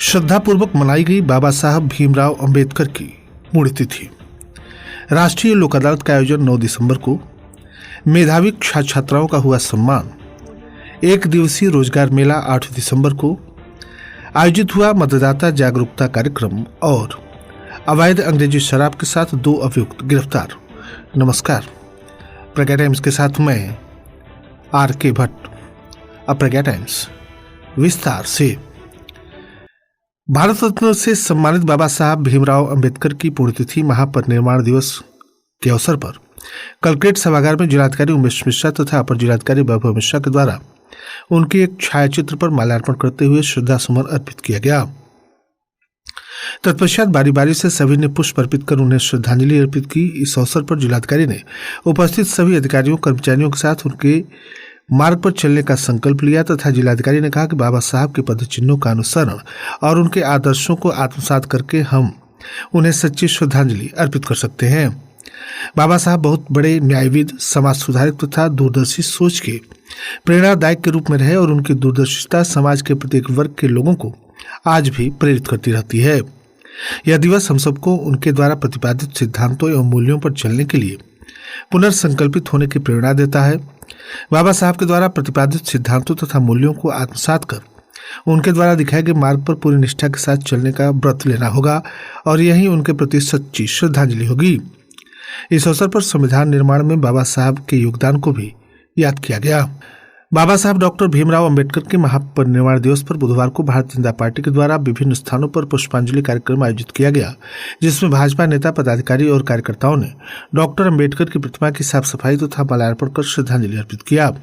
श्रद्धापूर्वक मनाई गई बाबा साहब भीमराव अंबेडकर की पुण्यतिथि। राष्ट्रीय लोक अदालत का आयोजन 9 दिसंबर को। मेधावी छात्राओं का हुआ सम्मान। एक दिवसीय रोजगार मेला 8 दिसंबर को आयोजित हुआ। मतदाता जागरूकता कार्यक्रम और अवैध अंग्रेजी शराब के साथ 2 अभियुक्त गिरफ्तार। नमस्कार, प्रज्ञा टाइम्स के साथ मैं आर.के. भट्ट। अब प्रज्ञा टाइम्स विस्तार से। भारत रत्न से सम्मानित बाबा साहब भीमराव अंबेडकर की पुण्यतिथि महापरिनिर्वाण दिवस के अवसर पर कलेक्ट्रेट सभागार में जिलाधिकारी उमेश मिश्रा तथा अपर जिलाधिकारी वैभव मिश्रा के द्वारा उनके एक छायाचित्र पर माल्यार्पण करते हुए श्रद्धा सुमन अर्पित किया गया। तत्पश्चात बारी बारी से सभी ने पुष्प अर्पित कर उन्हें श्रद्धांजलि अर्पित की। इस अवसर पर जिलाधिकारी ने उपस्थित सभी अधिकारियों कर्मचारियों के साथ उनके मार्ग पर चलने का संकल्प लिया तथा जिलाधिकारी ने कहा कि बाबा साहब के पद चिन्हों का अनुसरण और उनके आदर्शों को आत्मसात करके हम उन्हें सच्ची श्रद्धांजलि अर्पित कर सकते हैं। बाबा साहब बहुत बड़े न्यायविद, समाज सुधारक तथा दूरदर्शी सोच के प्रेरणादायक के रूप में रहे और उनकी दूरदर्शिता समाज के प्रत्येक वर्ग के लोगों को आज भी प्रेरित करती रहती है। यह दिवस हम सबको उनके द्वारा प्रतिपादित सिद्धांतों एवं मूल्यों पर चलने के लिए पुनर्संकल्पित होने की प्रेरणा देता है। बाबा साहब के द्वारा प्रतिपादित सिद्धांतों तथा मूल्यों को आत्मसात कर उनके द्वारा दिखाए गए मार्ग पर पूरी निष्ठा के साथ चलने का व्रत लेना होगा और यही उनके प्रति सच्ची श्रद्धांजलि होगी। इस अवसर पर संविधान निर्माण में बाबा साहब के योगदान को भी याद किया गया। बाबा साहब डॉक्टर भीमराव अंबेडकर के महापरिनिर्वाण दिवस पर बुधवार को भारतीय जनता पार्टी के द्वारा विभिन्न स्थानों पर पुष्पांजलि कार्यक्रम आयोजित किया गया, जिसमें भाजपा नेता, पदाधिकारी और कार्यकर्ताओं ने डॉक्टर अंबेडकर की प्रतिमा की साफ सफाई तथा माल्यार्पण कर श्रद्धांजलि अर्पित किया।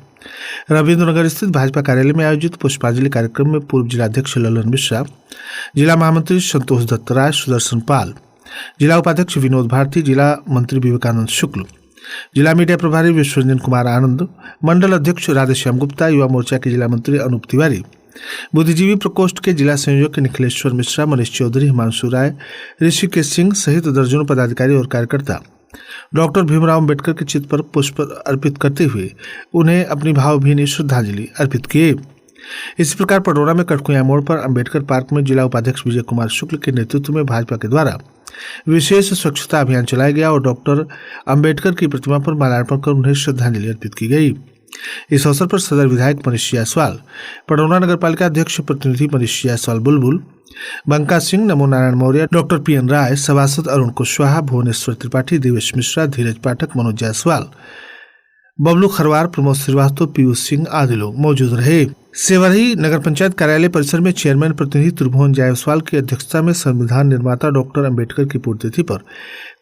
रविंद्रनगर स्थित भाजपा कार्यालय में आयोजित पुष्पांजलि कार्यक्रम में पूर्व जिलाध्यक्ष ललन मिश्रा, जिला महामंत्री संतोष दत्त राय, सुदर्शन पाल, जिला उपाध्यक्ष विनोद भारती, जिला मंत्री विवेकानंद शुक्ल, जिला मीडिया प्रभारी विश्वरंजन कुमार आनंद, मंडल अध्यक्ष राधेश्याम गुप्ता, युवा मोर्चा के जिला मंत्री अनूप तिवारी, बुद्धिजीवी प्रकोष्ठ के जिला संयोजक निखिलेश्वर मिश्रा, मनीष चौधरी, हिमांशु राय, ऋषिकेश सिंह सहित दर्जनों पदाधिकारी और कार्यकर्ता डॉक्टर भीमराव अंबेडकर के चित्र पर पुष्प अर्पित करते हुए उन्हें अपनी भावभीनी श्रद्धांजलि अर्पित किए। इसी प्रकार पडौरा में कटकुया मोड़ पर अंबेडकर पार्क में जिला उपाध्यक्ष विजय कुमार शुक्ल के नेतृत्व में भाजपा के द्वारा विशेष स्वच्छता अभियान चलाया गया और डॉक्टर अंबेडकर की प्रतिमा पर माल्यार्पण कर उन्हें श्रद्धांजलि अर्पित की गई। इस अवसर पर सदर विधायक मनीष जायसवाल, पडौरा नगर पालिका अध्यक्ष प्रतिनिधि मनीष जायसवाल बुलबुल, बंका सिंह, नमो नारायण मौर्य, डॉक्टर पी.एन. राय, सभासद अरुण कुशवाहा, भुवनेश्वर त्रिपाठी, देवेश मिश्रा, धीरज पाठक, मनोज जायसवाल, बबलू खरवार, प्रमोद श्रीवास्तव, पीयूष सिंह आदि लोग मौजूद रहे। सेवरही नगर पंचायत कार्यालय परिसर में चेयरमैन प्रतिनिधि त्रिभुवन जायसवाल की अध्यक्षता में संविधान निर्माता डॉक्टर अंबेडकर की पुण्यतिथि पर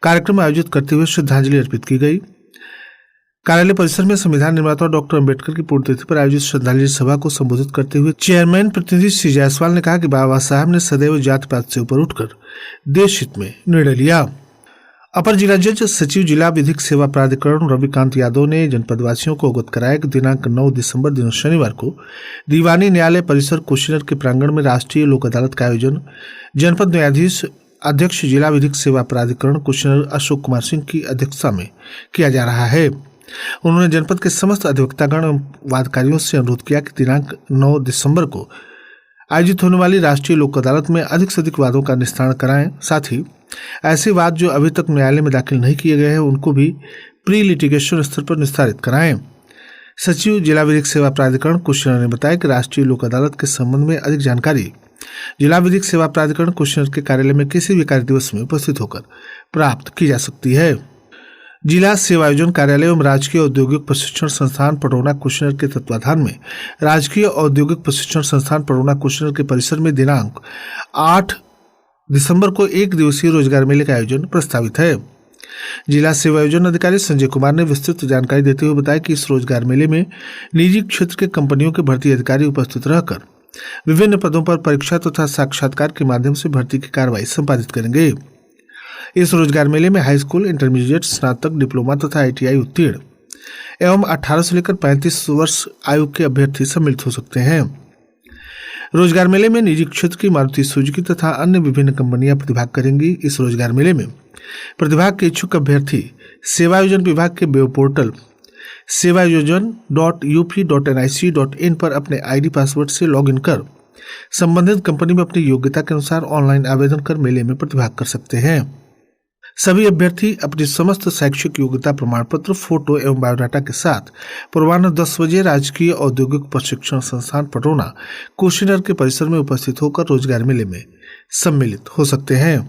कार्यक्रम आयोजित करते हुए श्रद्धांजलि अर्पित की गई। कार्यालय परिसर में संविधान निर्माता डॉक्टर अंबेडकर की पुण्यतिथि पर आयोजित श्रद्धांजलि सभा को संबोधित करते हुए चेयरमैन प्रतिनिधि श्री जायसवाल ने कहा कि बाबा साहब ने सदैव जात पात से ऊपर उठकर देश हित में निर्णय लिया। अपर जिला जज सचिव जिला विधिक सेवा प्राधिकरण रविकांत यादव ने जनपदवासियों को अवगत कराया कि दिनांक 9 दिसंबर दिन शनिवार को दीवानी न्यायालय परिसर कुशीनगर के प्रांगण में राष्ट्रीय लोक अदालत का आयोजन जनपद न्यायाधीश अध्यक्ष जिला विधिक सेवा प्राधिकरण कुशीनगर अशोक कुमार सिंह की अध्यक्षता में किया जा रहा है। उन्होंने जनपद के समस्त अधिवक्तागण एवं वादकारियों से अनुरोध किया कि दिनांक 9 दिसंबर को आयोजित होने वाली राष्ट्रीय लोक अदालत में अधिक से अधिक वादों का निस्तारण कराएं। साथ ही ऐसे वाद जो अभी तक न्यायालय में दाखिल नहीं किए गए हैं उनको भी प्री लिटिगेशन स्तर पर निस्तारित कराएं। सचिव जिला विधिक सेवा प्राधिकरण कुशीनगर ने बताया कि राष्ट्रीय लोक अदालत के संबंध में अधिक जानकारी जिला विधिक सेवा प्राधिकरण कुशीनगर के कार्यालय में किसी भी कार्य दिवस में उपस्थित होकर प्राप्त की जा सकती है। जिला सेवायोजन कार्यालय एवं राजकीय औद्योगिक प्रशिक्षण संस्थान पडौना कुशीनगर के तत्वाधान में राजकीय औद्योगिक प्रशिक्षण संस्थान पडौना कुशीनगर के परिसर में दिनांक 8 दिसंबर को एक दिवसीय रोजगार मेले का आयोजन प्रस्तावित है। जिला सेवायोजन अधिकारी संजय कुमार ने विस्तृत जानकारी देते हुए बताया कि इस रोजगार मेले में निजी क्षेत्र के कंपनियों के भर्ती अधिकारी उपस्थित रहकर विभिन्न पदों पर परीक्षा तथा साक्षात्कार के माध्यम से भर्ती की कार्रवाई संपादित करेंगे। इस रोजगार मेले में हाई स्कूल, इंटरमीडिएट, स्नातक, डिप्लोमा तथा आईटीआई उत्तीर्ण एवं 18 से लेकर 35 वर्ष आयु के अभ्यर्थी सम्मिलित हो सकते हैं। रोजगार मेले में निजी क्षेत्र की मारुति सुजुकी तथा अन्य विभिन्न कंपनियां प्रतिभाग करेंगी। इस रोजगार मेले में प्रतिभाग के इच्छुक अभ्यर्थी सेवायोजन विभाग के वेब पोर्टल सेवायोजन.up.nic.in पर अपने आईडी पासवर्ड से लॉगिन कर संबंधित कंपनी में अपनी योग्यता के अनुसार ऑनलाइन आवेदन कर मेले में प्रतिभाग कर सकते हैं। सभी अभ्यर्थी अपनी समस्त शैक्षिक योग्यता प्रमाण पत्र, फोटो एवं बायोडाटा के साथ पूर्वाह्न 10 बजे राजकीय औद्योगिक प्रशिक्षण संस्थान पटौना कुशीनगर के परिसर में उपस्थित होकर रोजगार मेले में सम्मिलित हो सकते हैं।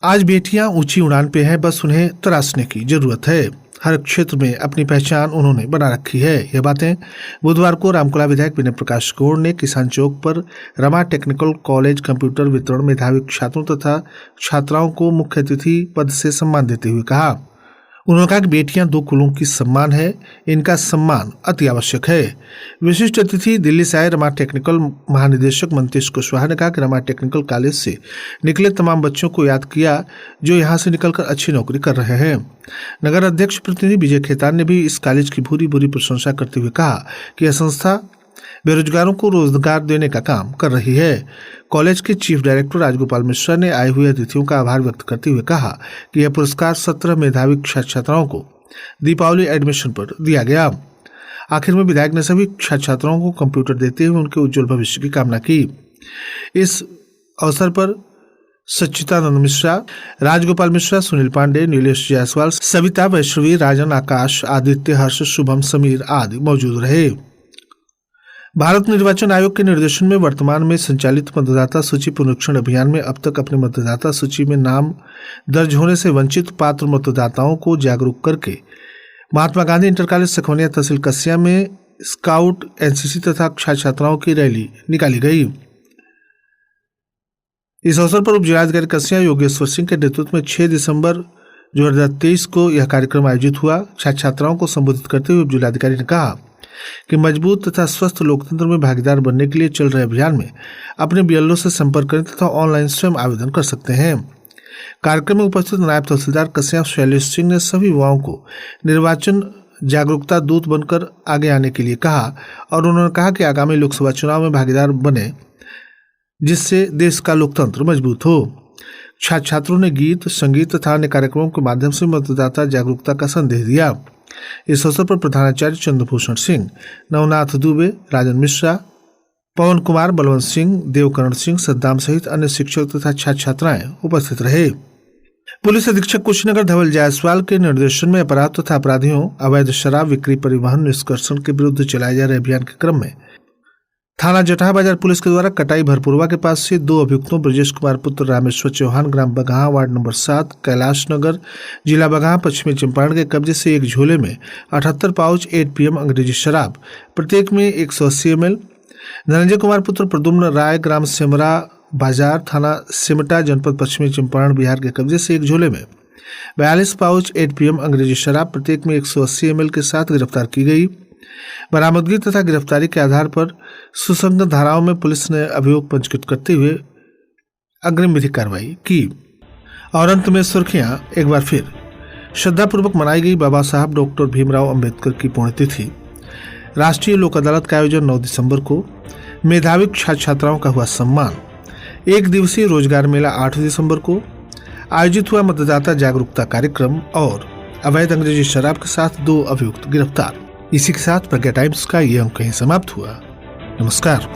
आज बेटियां ऊंची उड़ान पे हैं, बस उन्हें तराशने की जरूरत है। हर क्षेत्र में अपनी पहचान उन्होंने बना रखी है। ये बातें बुधवार को रामकुला विधायक विनय प्रकाश गौड़ ने किसान चौक पर रमा टेक्निकल कॉलेज कंप्यूटर वितरण मेधावी छात्रों तथा छात्राओं को मुख्य अतिथि पद से सम्मान देते हुए कहा। उन्होंने कहा कि बेटियां 2 कुलों की सम्मान है, इनका सम्मान अति आवश्यक है। विशिष्ट अतिथि दिल्ली से आए रमा टेक्निकल महानिदेशक मंतेश कुशवाहा ने कहा कि रमा टेक्निकल कॉलेज से निकले तमाम बच्चों को याद किया जो यहां से निकलकर अच्छी नौकरी कर रहे हैं। नगर अध्यक्ष प्रतिनिधि विजय खेतान ने भी इस कॉलेज की भूरी प्रशंसा करते हुए कहा कि यह संस्था बेरोजगारों को रोजगार देने का काम कर रही है। कॉलेज के चीफ डायरेक्टर राजगोपाल मिश्रा ने आए हुए अतिथियों का आभार व्यक्त करते हुए कहा कि यह पुरस्कार 17 मेधावी छात्राओं को दीपावली एडमिशन पर दिया गया। आखिर में विधायक ने सभी छात्राओं को कंप्यूटर देते हुए उनके उज्जवल भविष्य की कामना की। इस अवसर पर सच्चिदानंद मिश्रा, राजगोपाल मिश्रा, सुनील पांडे, नीलेश जायसवाल, सविता, वैष्णवी, राजन, आकाश, आदित्य, हर्ष, शुभम, समीर आदि मौजूद रहे। भारत निर्वाचन आयोग के निर्देशन में वर्तमान में संचालित मतदाता सूची पुनरीक्षण अभियान में अब तक अपने मतदाता सूची में नाम दर्ज होने से वंचित पात्र मतदाताओं को जागरूक करके महात्मा गांधी इंटर कॉलेज सखवनिया तहसील कस्या में स्काउट, एनसीसी तथा छात्राओं की रैली निकाली गई। इस अवसर पर उप जिलाधिकारी कस्या योगेश्वर सिंह के नेतृत्व में 6 दिसंबर 2023 को यह कार्यक्रम आयोजित हुआ। छात्राओं को संबोधित करते हुए उप जिलाधिकारी ने कहा कि मजबूत तथा स्वस्थ लोकतंत्र में भागीदार बनने के लिए चल रहे अभियान में अपने बीएलओ से संपर्क करें तथा ऑनलाइन स्वयं आवेदन कर सकते हैं। कार्यक्रम में उपस्थित नायब तहसीलदार कस्या शैलेश सिंह ने सभी युवाओं को निर्वाचन जागरूकता दूत बनकर आगे आने के लिए कहा और उन्होंने कहा कि आगामी लोकसभा चुनाव में भागीदार बने जिससे देश का लोकतंत्र मजबूत हो। छात्रों ने गीत, संगीत तथा अन्य कार्यक्रमों के माध्यम से मतदाता जागरूकता का संदेश दिया। इस अवसर पर प्रधानाचार्य चंद्रभूषण सिंह, नवनाथ दुबे, राजन मिश्रा, पवन कुमार, बलवंत सिंह, देवकरण सिंह, सद्दाम सहित अन्य शिक्षक तथा छात्राएं उपस्थित रहे। पुलिस अधीक्षक कुशीनगर धवल जायसवाल के निर्देशन में अपराध तथा अपराधियों, अवैध शराब बिक्री, परिवहन, निष्कर्षण के विरुद्ध चलाए जा रहे अभियान के क्रम में थाना जटाहा बाजार पुलिस के द्वारा कटाई भरपुरवा के पास से 2 अभियुक्तों ब्रजेश कुमार पुत्र रामेश्वर चौहान, ग्राम बगहा, वार्ड नंबर 7, कैलाश नगर, जिला बगहा, पश्चिमी चंपारण के कब्जे से एक झोले में 78 पाउच 8 PM अंग्रेजी शराब, प्रत्येक में 180 ml, धनंजय कुमार पुत्र प्रद्युम्न राय, ग्राम सेमरा बाजार, थाना सिमटा, जनपद पश्चिमी चंपारण बिहार के कब्जे से एक झोले में 42 पाउच 8 PM अंग्रेजी शराब, प्रत्येक में 180 ml के साथ गिरफ्तार की गई। बरामदगी तथा गिरफ्तारी के आधार पर सुसंगत धाराओं में पुलिस ने अभियोग पंजीकृत करते हुए अग्रिम विधिक कार्रवाई की। और अंत में सुर्खियां एक बार फिर। श्रद्धापूर्वक मनाई गई बाबा साहब डॉक्टर भीमराव अंबेडकर की पुण्यतिथि। राष्ट्रीय लोक अदालत का आयोजन 9 दिसंबर को। मेधावी छात्राओं का हुआ सम्मान। 1 दिवसीय रोजगार मेला 8 दिसंबर को आयोजित हुआ। मतदाता जागरूकता कार्यक्रम और अवैध अंग्रेजी शराब के साथ 2 अभियुक्त गिरफ्तार। इसी के साथ प्रज्ञा टाइम्स का ये अंक कहीं समाप्त हुआ। नमस्कार।